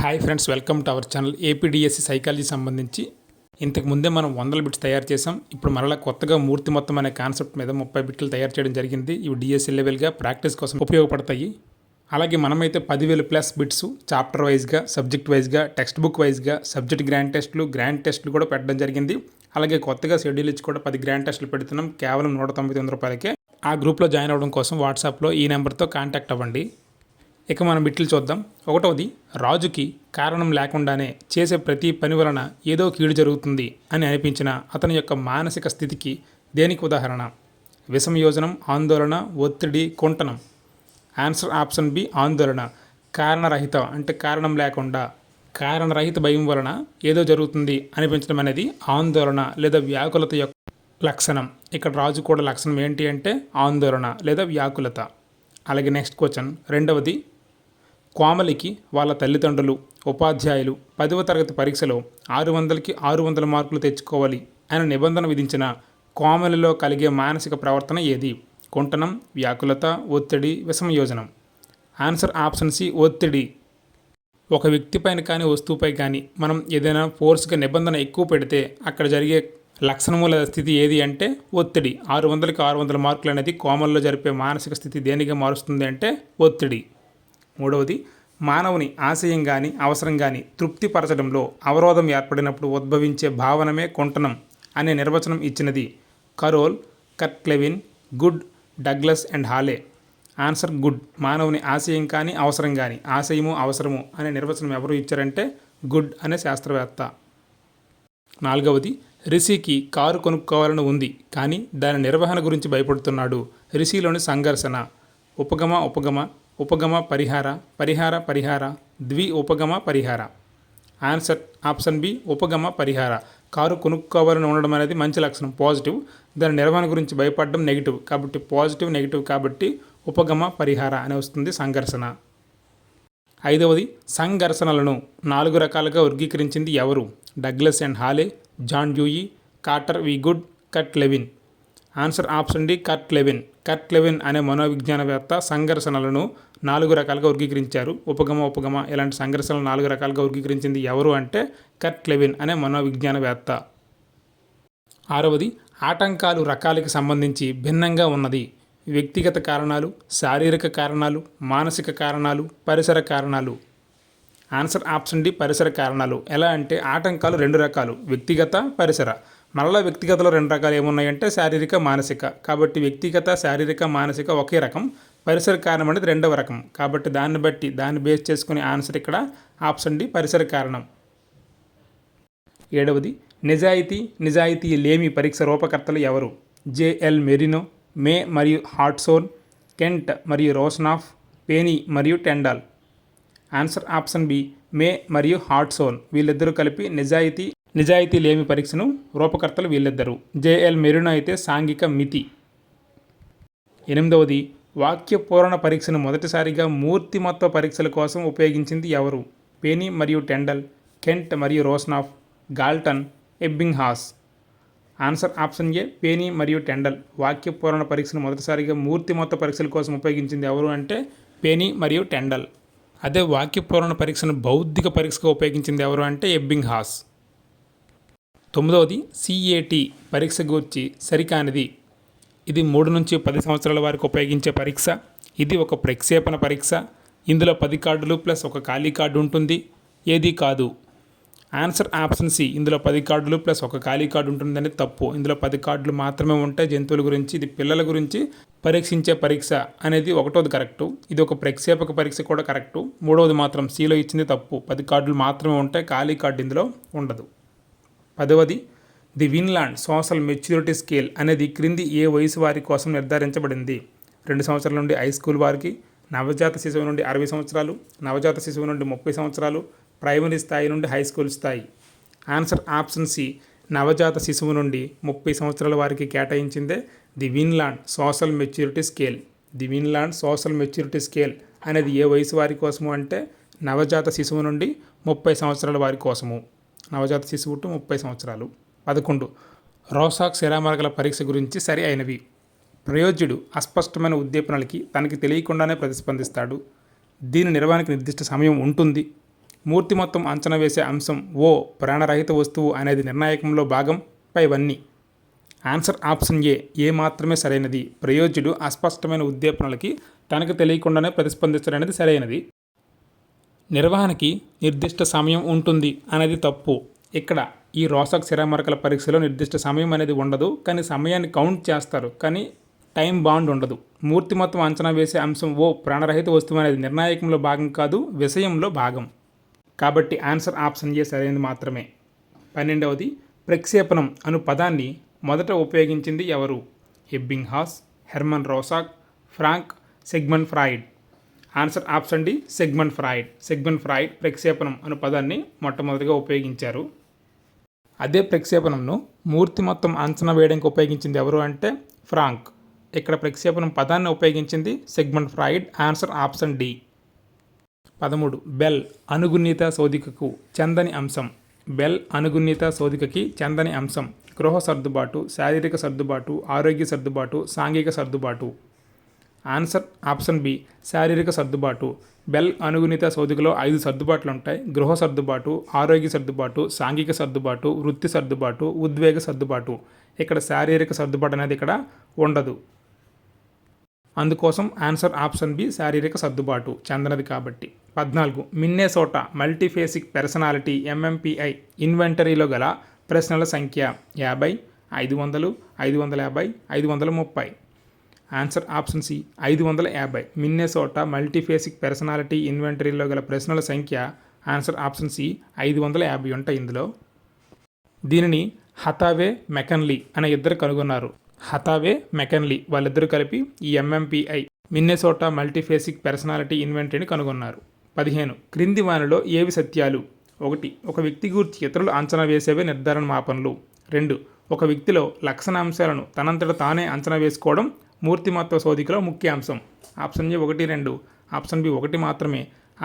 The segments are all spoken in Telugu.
Hi friends, welcome to our channel. APDSC psychology సంబంధించి ఇంతకు ముందే మనం 100 బిట్స్ తయారు చేసాం. ఇప్పుడు మరలా కొత్తగా మూర్తి మొత్తం అనే కాన్సెప్ట్ మీద 30 బిట్లు తయారు చేయడం జరిగింది. ఇవి డిఎస్సి లెవెల్గా ప్రాక్టీస్ కోసం ఉపయోగపడతాయి. అలాగే మనమైతే 10,000 ప్లస్ బిట్స్ చాప్టర్ వైజ్గా, సబ్జెక్ట్ వైజ్గా, టెక్స్ట్ బుక్ వైజ్గా, సబ్జెక్ట్ గ్రాండ్ టెస్టులు కూడా పెట్టడం జరిగింది. అలాగే కొత్తగా షెడ్యూల్ ఇచ్చి కూడా 10 గ్రాండ్ టెస్టులు పెడుతున్నాం కేవలం 199 రూపాయలకే. ఆ గ్రూప్లో జాయిన్ అవ్వడం కోసం వాట్సాప్లో ఈ నెంబర్తో కాంటాక్ట్ అవ్వండి. ఇక మనం బిట్లు చూద్దాం. ఒకటవది, రాజుకి కారణం లేకుండానే చేసే ప్రతి పని వలన ఏదో కీడు జరుగుతుంది అని అనిపించిన అతని యొక్క మానసిక స్థితికి దేనికి ఉదాహరణ? విషమయోజనం, ఆందోళన, ఒత్తిడి, కుంటనం. ఆన్సర్ ఆప్షన్ బి, ఆందోళన. కారణరహిత అంటే కారణం లేకుండా, కారణరహిత భయం వలన ఏదో జరుగుతుంది అనిపించడం అనేది ఆందోళన లేదా వ్యాకులత యొక్క లక్షణం. ఇక్కడ రాజు కూడా లక్షణం ఏంటి అంటే ఆందోళన లేదా వ్యాకులత. అలాగే నెక్స్ట్ క్వశ్చన్, రెండవది, కోమలికి వాళ్ళ తల్లిదండ్రులు, ఉపాధ్యాయులు 10వ తరగతి పరీక్షలో 600కి 600 మార్కులు తెచ్చుకోవాలి అని నిబంధన విధించిన కోమలిలో కలిగే మానసిక ప్రవర్తన ఏది? కుంటనం, వ్యాకులత, ఒత్తిడి, విషమయోజనం. ఆన్సర్ ఆప్షన్ సి, ఒత్తిడి. ఒక వ్యక్తిపైన కానీ వస్తువుపై కానీ మనం ఏదైనా ఫోర్స్గా నిబంధన ఎక్కువ పెడితే అక్కడ జరిగే లక్షణము లేదా స్థితి ఏది అంటే ఒత్తిడి. 600కి 600 మార్కులు అనేది కోమల్లో జరిపే మానసిక స్థితి దేనిగా మారుస్తుంది అంటే ఒత్తిడి. మూడవది, మానవుని ఆశయం కానీ అవసరం కానీ తృప్తిపరచడంలో అవరోధం ఏర్పడినప్పుడు ఉద్భవించే భావనమే కుంటనం అనే నిర్వచనం ఇచ్చినది కరోల్, కర్ట్లెవిన్, గుడ్, డగ్లస్ అండ్ హాలే. Answer good. మానవుని ఆశయం కానీ అవసరం కానీ, ఆశయము అవసరము అనే నిర్వచనం ఎవరు ఇచ్చారంటే గుడ్ అనే శాస్త్రవేత్త. నాలుగవది, రిషికి కారు కొనుక్కోవాలని ఉంది కానీ దాని నిర్వహణ గురించి భయపడుతున్నాడు. రిషిలోని సంఘర్షణ. ఉపగమ పరిహార, ద్వి ఉపగమ పరిహార. ఆన్సర్ ఆప్షన్ బి, ఉపగమ పరిహార. కారు కొనుక్కోవాలని ఉండడం అనేది మంచి లక్షణం, పాజిటివ్. దాని నిర్వహణ గురించి భయపడడం నెగిటివ్. కాబట్టి పాజిటివ్ నెగిటివ్ కాబట్టి ఉపగమ పరిహార అని వస్తుంది సంఘర్షణ. ఐదవది, సంఘర్షణలను 4 రకాలుగా వర్గీకరించింది ఎవరు? Douglas and Halley, John Dewey, Carter V Good, Kurt Lewin. Answer option D, Kurt Lewin. Kurt Lewin అనే మనోవిజ్ఞానవేత్త సంఘర్షణలను 4 రకాలుగా వర్గీకరించారు. ఉపగమ ఇలాంటి సంఘర్షణలు 4 రకాలుగా వర్గీకరించింది ఎవరు అంటే కర్ట్లెవిన్ అనే మనోవిజ్ఞానవేత్త. ఆరవది, ఆటంకాలు రకాలకి సంబంధించి భిన్నంగా ఉన్నది. వ్యక్తిగత కారణాలు, శారీరక కారణాలు, మానసిక కారణాలు, పరిసర కారణాలు. ఆన్సర్ ఆప్షన్ డి, పరిసర కారణాలు. ఎలా అంటే ఆటంకాలు 2 రకాలు, వ్యక్తిగత, పరిసర. మరలా వ్యక్తిగతలో 2 రకాలు ఏమున్నాయంటే శారీరక, మానసిక. కాబట్టి వ్యక్తిగత, శారీరక, మానసిక ఒకే రకం. పరిసర కారణం అనేది 2వ రకం. కాబట్టి దాన్ని బేస్ చేసుకునే ఆన్సర్ ఇక్కడ ఆప్షన్ డి, పరిసర కారణం. ఏడవది, నిజాయితీ లేమి పరీక్ష రూపకర్తలు ఎవరు? జేఎల్ మెరినో, మే మరియు హాట్సోన్, కెంట్ మరియు రోస్నాఫ్, పేనీ మరియు టెండాల్. ఆన్సర్ ఆప్షన్ బి, మే మరియు హాట్సోన్. వీళ్ళిద్దరూ కలిపి నిజాయితీ లేమి పరీక్షను రూపకర్తలు వీళ్ళిద్దరు. జేఎల్ మెరినో అయితే సాంఘిక మితి. ఎనిమిదవది, వాక్య పూరణ పరీక్షను మొదటిసారిగా మూర్తిమత్వ పరీక్షల కోసం ఉపయోగించింది ఎవరు? పేనీ మరియు టెండల్, కెంట్ మరియు రోస్నాఫ్, గాల్టన్, ఎబ్బింగ్హాస్. ఆన్సర్ ఆప్షన్ ఏ, పేనీ మరియు టెండల్. వాక్య పూరణ పరీక్షను మొదటిసారిగా మూర్తిమత్వ పరీక్షల కోసం ఉపయోగించింది ఎవరు అంటే పేనీ మరియు టెండల్. అదే వాక్య పూరణ పరీక్షను బౌద్ధిక పరీక్షగా ఉపయోగించింది ఎవరు అంటే ఎబ్బింగ్హాస్. 9వది, సిఏటి పరీక్ష గూర్చి సరికానిది. ఇది 3 నుంచి 10 సంవత్సరాల వారికి ఉపయోగించే పరీక్ష. ఇది ఒక ప్రక్షేపణ పరీక్ష. ఇందులో 10 కార్డులు ప్లస్ ఒక ఖాళీ కార్డు ఉంటుంది. ఏది కాదు. ఆన్సర్ ఆప్షన్ సి, ఇందులో 10 కార్డులు ప్లస్ ఒక ఖాళీ కార్డు ఉంటుందని తప్పు. ఇందులో 10 కార్డులు మాత్రమే ఉంటాయి జంతువుల గురించి. ఇది పిల్లల గురించి పరీక్షించే పరీక్ష అనేది 1వది కరెక్టు. ఇది ఒక ప్రక్షేపక పరీక్ష కూడా కరెక్టు. 3వది మాత్రం సిలో ఇచ్చింది తప్పు. 10 కార్డులు మాత్రమే ఉంటాయి, ఖాళీ కార్డు ఇందులో ఉండదు. 10వది, the Vineland social maturity scale అనేది క్రింది ఏ వయసు వారి కోసం నిర్ధారించబడింది? 2 సంవత్సరాల నుండి హై స్కూల్ వారికి, నవజాత శిశువు నుండి 60 సంవత్సరాలు, నవజాత శిశువు నుండి 30 సంవత్సరాలు, ప్రైమరీ స్థాయి నుండి హై స్కూల్ స్థాయి. ఆన్సర్ ఆప్షన్ సి, నవజాత శిశువు నుండి 30 సంవత్సరాల వారికి కేటాయించిందే the Vineland social maturity scale. The Vineland social maturity scale అనేది ఏ వయసు వారి కోసము అంటే నవజాత శిశువు నుండి 30 సంవత్సరాల వారి కోసము. నవజాత శిశువు టు 30 సంవత్సరాలు. 11, రోసాక్ శిరామరకల పరీక్ష గురించి సరి అయినవి. ప్రయోజ్యుడు అస్పష్టమైన ఉద్దీపనలకి తనకి తెలియకుండానే ప్రతిస్పందిస్తాడు. దీని నిర్వహణకి నిర్దిష్ట సమయం ఉంటుంది. మూర్తిమత్వం అంచనా వేసే అంశం ఓ ప్రాణరహిత వస్తువు అనేది నిర్ణాయకంలో భాగం పైవన్నీ. ఆన్సర్ ఆప్షన్ ఏ మాత్రమే సరైనది. ప్రయోజ్యుడు అస్పష్టమైన ఉద్దీపనలకి తనకు తెలియకుండానే ప్రతిస్పందించడం సరైనది. నిర్వహణకి నిర్దిష్ట సమయం ఉంటుంది అనేది తప్పు. ఇక్కడ ఈ రోసాక్ సిరామరకల పరీక్షలో నిర్దిష్ట సమయం అనేది ఉండదు, కానీ సమయాన్ని కౌంట్ చేస్తారు, కానీ టైం బాండ్ ఉండదు. మూర్తిమత్వం అంచనా వేసే అంశం ఓ ప్రాణరహిత వస్తువు అనేది నిర్ణాయకంలో భాగం కాదు, విషయంలో భాగం. కాబట్టి ఆన్సర్ ఆప్షన్ ఏ సరైనది మాత్రమే. 12వది, ప్రక్షేపణం అను పదాన్ని మొదట ఉపయోగించింది ఎవరు? Ebbinghaus, Hermann Rorschach, Frank Sigmund Freud. Answer option D Sigmund Freud. Sigmund Freud ప్రక్షేపణం అను పదాన్ని మొట్టమొదటిగా ఉపయోగించారు. అదే ప్రక్షేపణంను మూర్తిమత్వం అంచనా వేయడానికి ఉపయోగించింది ఎవరు అంటే ఫ్రాంక్. ఇక్కడ ప్రక్షేపణం పదాన్ని ఉపయోగించింది Sigmund Freud. Answer option D. 13, Bell అనుగుణ్యత శోధికకు చెందని అంశం. బెల్ అనుగుణ్యత శోధికకి చెందని అంశం గృహ సర్దుబాటు, శారీరక సర్దుబాటు, ఆరోగ్య సర్దుబాటు, సాంఘిక సర్దుబాటు. ఆన్సర్ ఆప్షన్ బి శారీరక సర్దుబాటు. బెల్ అనుగుణిత శోధికలో 5 సర్దుబాట్లు ఉంటాయి. గృహ సర్దుబాటు, ఆరోగ్య సర్దుబాటు, సాంఘిక సర్దుబాటు, వృత్తి సర్దుబాటు, ఉద్వేగ సర్దుబాటు. ఇక్కడ శారీరక సర్దుబాటు అనేది ఇక్కడ ఉండదు. అందుకోసం ఆన్సర్ ఆప్షన్ బి శారీరక సర్దుబాటు చెందనది కాబట్టి. 14, మిన్నెసోటా మల్టీఫేసిక్ పర్సనాలిటీ MMPI ఇన్వెంటరీలో గల ప్రశ్నల సంఖ్య 50, 500, 550, 530. Answer option C 550. Minnesota Multiphasic Personality ఇన్వెంటరీలో గల ప్రశ్నల సంఖ్య ఆన్సర్ ఆప్షన్ సి 550 ఉంటాయి ఇందులో. దీనిని హతావే మెకన్లీ అనే ఇద్దరు కనుగొన్నారు. హతావే మెకన్లీ వాళ్ళిద్దరూ కలిపి ఈ MMPI మిన్నెసోటా మల్టీఫేసిక్ పర్సనాలిటీ ఇన్వెంటరీని కనుగొన్నారు. 15, క్రింది వానిలో ఏవి సత్యాలు? 1, ఒక వ్యక్తి గురించి ఇతరులు అంచనా వేసేవే నిర్ధారణ మాపనలు. 2, ఒక వ్యక్తిలో లక్షణాంశాలను తనంతట తానే అంచనా వేసుకోవడం మూర్తిమత్వ శోధికలో ముఖ్య అంశం. ఆప్షన్ ఏ 1, 2, ఆప్షన్ బి 1 మాత్రమే,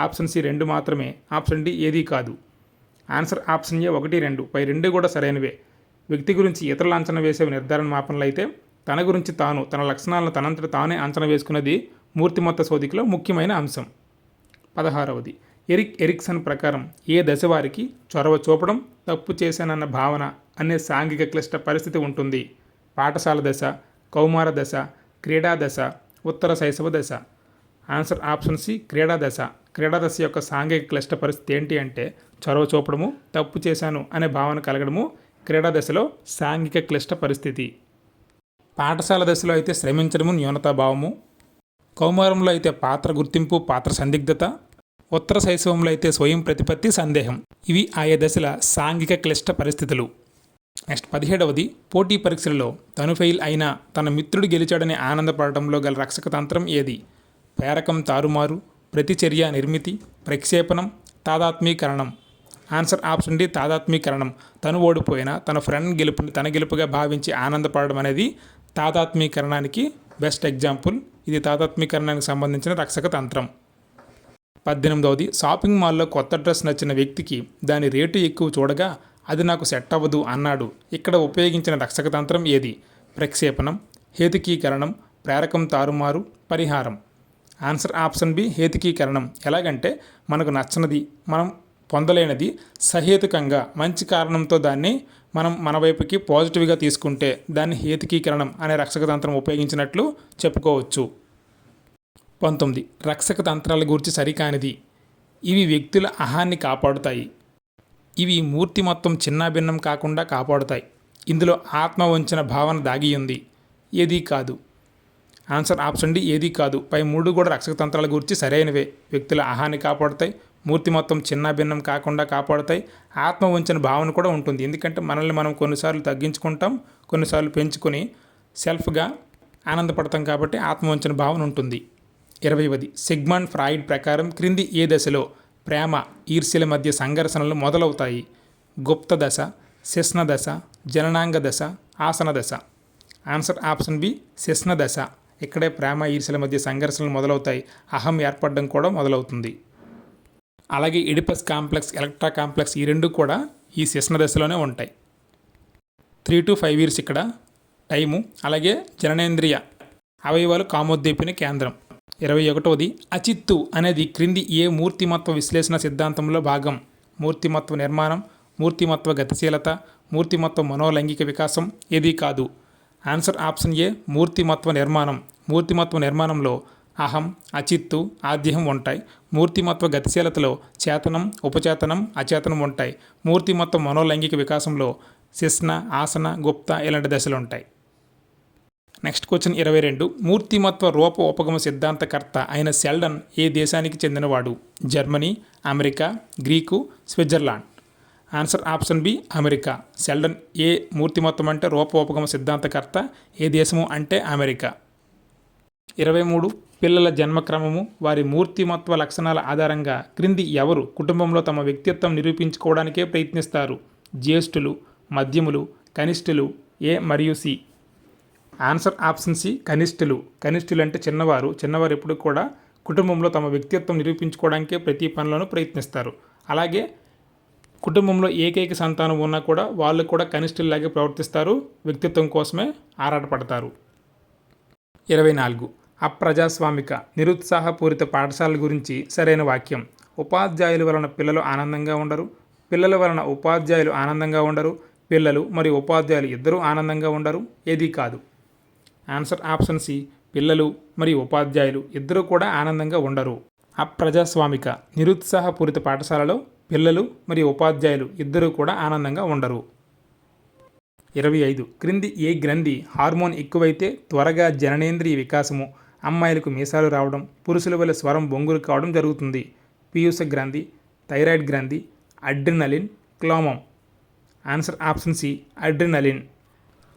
ఆప్షన్ సి 2 మాత్రమే, ఆప్షన్ డి ఏదీ కాదు. ఆన్సర్ ఆప్షన్ ఏ 1, 2 పై 2 కూడా సరైనవే. వ్యక్తి గురించి ఇతరులు అంచనా వేసేవి నిర్ధారణ మాపనలు అయితే, తన గురించి తాను తన లక్షణాలను తనంతట తానే అంచనా వేసుకున్నది మూర్తిమత్వ శోధికలో ముఖ్యమైన అంశం. 16వది, ఎరిక్ ఎరిక్సన్ ప్రకారం ఏ దశ వారికి చొరవ చూపడం, తప్పు చేశానన్న భావన అనే సాంఘిక క్లిష్ట పరిస్థితి ఉంటుంది? పాఠశాల దశ, కౌమార దశ, క్రీడా దశ, ఉత్తర శైశవ దశ. ఆన్సర్ ఆప్షన్ సి క్రీడా దశ. క్రీడా దశ యొక్క సాంఘిక క్లిష్ట పరిస్థితి ఏంటి అంటే చొరవ చూపడము, తప్పు చేశాను అనే భావన కలగడము క్రీడా దశలో సాంఘిక క్లిష్ట పరిస్థితి. పాఠశాల దశలో అయితే శ్రమించడము, న్యూనతాభావము. కౌమారంలో అయితే పాత్ర గుర్తింపు, పాత్ర సందిగ్ధత. ఉత్తర శైశవంలో అయితే స్వయం ప్రతిపత్తి, సందేహం. ఇవి ఆయా దశల సాంఘిక క్లిష్ట పరిస్థితులు. నెక్స్ట్ 17వది, పోటీ పరీక్షలలో తను ఫెయిల్ అయినా తన మిత్రుడు గెలిచాడని ఆనందపడటంలో గల రక్షక తంత్రం ఏది? ప్రేరకం తారుమారు, ప్రతిచర్య నిర్మితి, ప్రక్షేపణం, తాదాత్మీకరణం. ఆన్సర్ ఆప్షన్ డి తాదాత్మీకరణం. తను ఓడిపోయినా తన ఫ్రెండ్ గెలుపుని తన గెలుపుగా భావించి ఆనందపడడం అనేది తాదాత్మీకరణానికి బెస్ట్ ఎగ్జాంపుల్. ఇది తాదాత్మీకరణానికి సంబంధించిన రక్షక తంత్రం. 18వది, షాపింగ్ మాల్లో కొత్త డ్రెస్ నచ్చిన వ్యక్తికి దాని రేటు ఎక్కువ చూడగా అది నాకు సెట్ అవ్వదు అన్నాడు. ఇక్కడ ఉపయోగించిన రక్షక తంత్రం ఏది? ప్రక్షేపణం, హేతుకీకరణం, ప్రేరకం తారుమారు, పరిహారం. ఆన్సర్ ఆప్షన్ బి హేతుకీకరణం. ఎలాగంటే మనకు నచ్చనిది, మనం పొందలేనిది సహేతుకంగా మంచి కారణంతో దాన్ని మనం మన వైపుకి పాజిటివ్గా తీసుకుంటే దాన్ని హేతుకీకరణం అనే రక్షక తంత్రం ఉపయోగించినట్లు చెప్పుకోవచ్చు. 19, రక్షక తంత్రాల గురించి సరికానిది. ఇవి వ్యక్తుల అహాన్ని కాపాడుతాయి. ఇవి మూర్తిమత్వం చిన్నాభిన్నం కాకుండా కాపాడుతాయి. ఇందులో ఆత్మ వంచిన భావన దాగి ఉంది. ఏదీ కాదు. ఆన్సర్ ఆప్షన్ డి ఏదీ కాదు. పై 3 కూడా రక్షక తంత్రాల గురించి సరైనవే. వ్యక్తుల అహాన్ని కాపాడుతాయి, మూర్తిమత్వం చిన్నాభిన్నం కాకుండా కాపాడుతాయి, ఆత్మ వంచిన భావన కూడా ఉంటుంది. ఎందుకంటే మనల్ని మనం కొన్నిసార్లు తగ్గించుకుంటాం, కొన్నిసార్లు పెంచుకొని సెల్ఫ్గా ఆనందపడతాం కాబట్టి ఆత్మ వంచిన భావన ఉంటుంది. 20వది, సిగ్మండ్ ఫ్రాయిడ్ ప్రకారం క్రింది ఏ దశలో ప్రేమ, ఈర్ష్యల మధ్య సంఘర్షణలు మొదలవుతాయి? గుప్త దశ, శిష్ణ దశ, జననాంగ దశ, ఆసన దశ. ఆన్సర్ ఆప్షన్ బి శిష్ణ దశ. ఇక్కడే ప్రేమ, ఈర్ష్యల మధ్య సంఘర్షణలు మొదలవుతాయి, అహం ఏర్పడడం కూడా మొదలవుతుంది. అలాగే ఇడిపస్ కాంప్లెక్స్, ఎలక్ట్రా కాంప్లెక్స్ ఈ 2 కూడా ఈ శిష్ణ దశలోనే ఉంటాయి. 3 to 5 years ఇక్కడ టైము. అలాగే జననేంద్రియ అవయవాలు కామోద్దీపిని కేంద్రం. 21వది అచిత్తు అనేది క్రింది ఏ మూర్తిమత్వ విశ్లేషణ సిద్ధాంతంలో భాగం? మూర్తిమత్వ నిర్మాణం, మూర్తిమత్వ గతిశీలత, మూర్తిమత్వ మనోలైంగిక వికాసం, ఏది కాదు. ఆన్సర్ ఆప్షన్ ఏ మూర్తిమత్వ నిర్మాణం. మూర్తిమత్వ నిర్మాణంలో అహం, అచిత్తు, ఆద్యహం ఉంటాయి. మూర్తిమత్వ గతిశీలతలో చేతనం, ఉపచేతనం, అచేతనం ఉంటాయి. మూర్తిమత్వ మనోలైంగిక వికాసంలో శిస్న, ఆసన, గుప్త ఇలాంటి దశలు ఉంటాయి. Next question 22. మూర్తిమత్వ రూప ఉపగమ సిద్ధాంతకర్త అయిన షెల్డన్ ఏ దేశానికి చెందినవాడు? Germany, America, Greek, Switzerland. Answer option B America. Sheldon ఏ మూర్తిమత్వం అంటే రూపోపగమ సిద్ధాంతకర్త, ఏ దేశము అంటే అమెరికా. 23. పిల్లల జన్మక్రమము, వారి మూర్తిమత్వ లక్షణాల ఆధారంగా క్రింది ఎవరు కుటుంబంలో తమ వ్యక్తిత్వం నిరూపించుకోవడానికే ప్రయత్నిస్తారు? జ్యేష్ఠులు, మధ్యములు, కనిష్ఠులు, ఏ మరియు సి. ఆన్సర్ ఆప్షన్ సి కనిష్ఠులు. కనిష్ఠులు అంటే చిన్నవారు. చిన్నవారు ఎప్పుడు కూడా కుటుంబంలో తమ వ్యక్తిత్వం నిరూపించుకోవడానికే ప్రతి పనిలోనూ ప్రయత్నిస్తారు. అలాగే కుటుంబంలో ఏకైక సంతానం ఉన్నా కూడా వాళ్ళు కూడా కనిష్ఠుల్లాగే ప్రవర్తిస్తారు, వ్యక్తిత్వం కోసమే ఆరాటపడతారు. 24. అప్రజాస్వామిక నిరుత్సాహపూరిత పాఠశాలల గురించి సరైన వాక్యం. ఉపాధ్యాయుల వలన పిల్లలు ఆనందంగా ఉండరు, పిల్లల వలన ఉపాధ్యాయులు ఆనందంగా ఉండరు, పిల్లలు మరియు ఉపాధ్యాయులు ఇద్దరూ ఆనందంగా ఉండరు, ఏది కాదు. ఆన్సర్ ఆప్షన్ సి పిల్లలు మరియు ఉపాధ్యాయులు ఇద్దరూ కూడా ఆనందంగా ఉండరు. అప్రజాస్వామిక నిరుత్సాహపూరిత పాఠశాలలో పిల్లలు మరియు ఉపాధ్యాయులు ఇద్దరూ కూడా ఆనందంగా ఉండరు. 25. క్రింది ఏ గ్రంథి హార్మోన్ ఎక్కువైతే త్వరగా జననేంద్రియ వికాసము, అమ్మాయిలకు మీసాలు రావడం, పురుషుల వల్ల స్వరం బొంగురు కావడం జరుగుతుంది? పీయూష గ్రంథి, థైరాయిడ్ గ్రంథి, అడ్రినలిన్, క్లోమం. Answer option C adrenalin.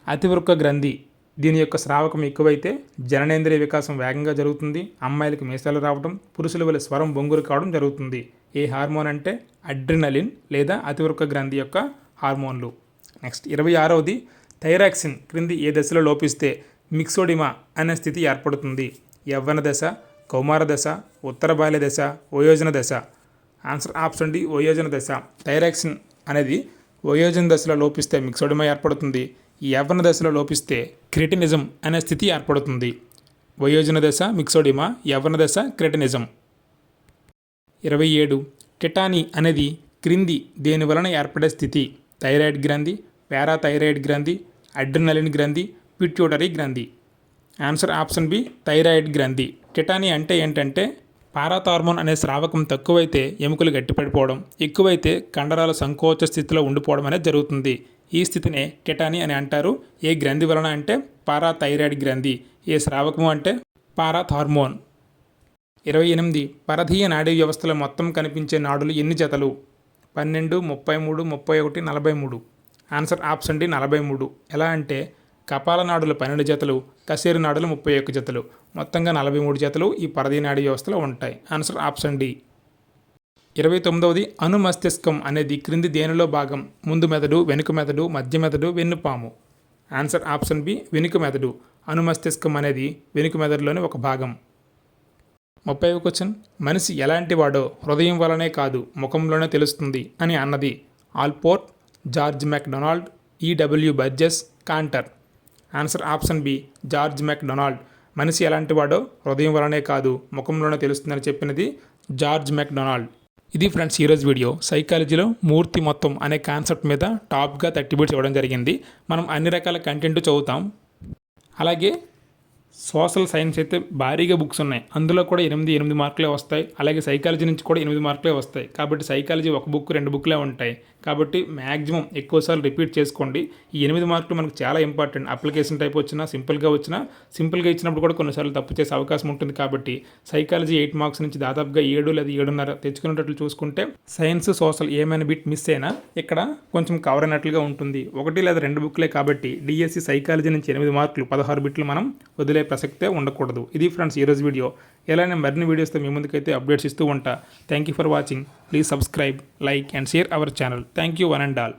అతివృక్క గ్రంథి, దీని యొక్క స్రావకం ఎక్కువైతే జననేంద్రియ వికాసం వేగంగా జరుగుతుంది, అమ్మాయిలకు మీసాలు రావడం, పురుషుల వల్ల స్వరం బొంగురు కావడం జరుగుతుంది. ఏ హార్మోన్ అంటే అడ్రినలిన్ లేదా అతివృక్క గ్రంథి యొక్క హార్మోన్లు. నెక్స్ట్ 26వది థైరాక్సిన్ క్రింది ఏ దశలో లోపిస్తే మిక్సోడిమా అనే స్థితి ఏర్పడుతుంది? యవ్వన దశ, కౌమార దశ, ఉత్తర బాల్య దశ, వయోజన దశ. ఆన్సర్ ఆప్షన్ డి వయోజన దశ. థైరాక్సిన్ అనేది వయోజన దశలో లోపిస్తే మిక్సోడిమా ఏర్పడుతుంది. యవ్వన దశలో లోపిస్తే క్రెటినిజం అనే స్థితి ఏర్పడుతుంది. వయోజన దశ మిక్సోడిమా, యవ్వన దశ క్రెటినిజం. 27. టిటానీ అనేది క్రింది దేని వలన ఏర్పడే స్థితి? థైరాయిడ్ గ్రంథి, పారాథైరాయిడ్ గ్రంథి, అడ్రినలిన్ గ్రంథి, పిట్యూటరీ గ్రంథి. ఆన్సర్ ఆప్షన్ బి థైరాయిడ్ గ్రంథి. టిటానీ అంటే ఏంటంటే పారాథార్మోన్ అనే స్రావకం తక్కువైతే ఎముకలు గట్టిపడిపోవడం, ఎక్కువైతే కండరాల సంకోచ స్థితిలో ఉండిపోవడం అనేది జరుగుతుంది. ఈ స్థితినే టిటానీ అని అంటారు. ఏ గ్రంథి వలన అంటే పారాథైరాయిడ్ గ్రంథి. ఏ స్రావకము అంటే పారాథార్మోన్. 28. పరధీయ నాడీ వ్యవస్థలో మొత్తం కనిపించే నాడులు ఎన్ని జతలు? 12, 33, 31, 43. Answer option D 43. ఎలా అంటే కపాల నాడులు 12 జతలు, కశేరు నాడులు 31 జతలు, మొత్తంగా 43 జతలు ఈ పరధీయ నాడీ వ్యవస్థలో ఉంటాయి. Answer option D. 29వది అనుమస్తిష్కం అనేది క్రింది దేనిలో భాగం? ముందు మెదడు, వెనుక మెదడు, మధ్య మెదడు, వెన్నుపాము. ఆన్సర్ ఆప్షన్ బి వెనుక మెదడు. అనుమస్తిష్కం అనేది వెనుక మెదడులోని ఒక భాగం. 30వ క్వశ్చన్. మనిషి ఎలాంటి వాడో హృదయం వలనే కాదు ముఖంలోనే తెలుస్తుంది అని అన్నది Allport, George McDonald, E W Burgess, Cantor. Answer option B George McDonald. మనిషి ఎలాంటి వాడో హృదయం వలనే కాదు ముఖంలోనే తెలుస్తుందని చెప్పినది జార్జ్ మెక్డొనాల్డ్. ఇది ఫ్రెండ్స్ ఈరోజు వీడియో. సైకాలజీలో మూర్తిమత్వం అనే కాన్సెప్ట్ మీద టాప్గా 30 బిట్స్ ఇవ్వడం జరిగింది. మనం అన్ని రకాల కంటెంట్ చదువుతాం. అలాగే సోషల్ సైన్స్ అయితే భారీగా బుక్స్ ఉన్నాయి. అందులో కూడా 8 మార్కులే వస్తాయి. అలాగే సైకాలజీ నుంచి కూడా 8 మార్కులే వస్తాయి. కాబట్టి సైకాలజీ ఒక బుక్ 2 బుక్లే ఉంటాయి. కాబట్టి మ్యాక్సిమం ఎక్కువసార్లు రిపీట్ చేసుకోండి. ఈ 8 మార్కులు మనకు చాలా ఇంపార్టెంట్. అప్లికేషన్ టైప్ వచ్చినా, సింపుల్గా ఇచ్చినప్పుడు కూడా కొన్నిసార్లు తప్పు చేసే అవకాశం ఉంటుంది. కాబట్టి సైకాలజీ 8 మార్క్స్ నుంచి దాదాపుగా 7 లేదా 7.5 తెచ్చుకునేటట్లు చూసుకుంటే సైన్స్, సోషల్ ఏమైనా బిట్ మిస్ అయినా ఇక్కడ కొంచెం కవర్ అయినట్లుగా ఉంటుంది. 1 లేదా 2 బుక్లే కాబట్టి డిఎస్సి సైకాలజీ నుంచి 8 మార్కులు 16 బిట్లు మనం వదిలే ప్రసక్తే ఉండకూడదు. ఇది ఫ్రెండ్స్ ఈరోజు వీడియో. ఎలానే మరిన్ని వీడియోస్తో మీ ముందుకైతే అప్డేట్స్ ఇస్తూ ఉంటా. Thank you for watching. Please subscribe, like and share our channel. Thank you one and all.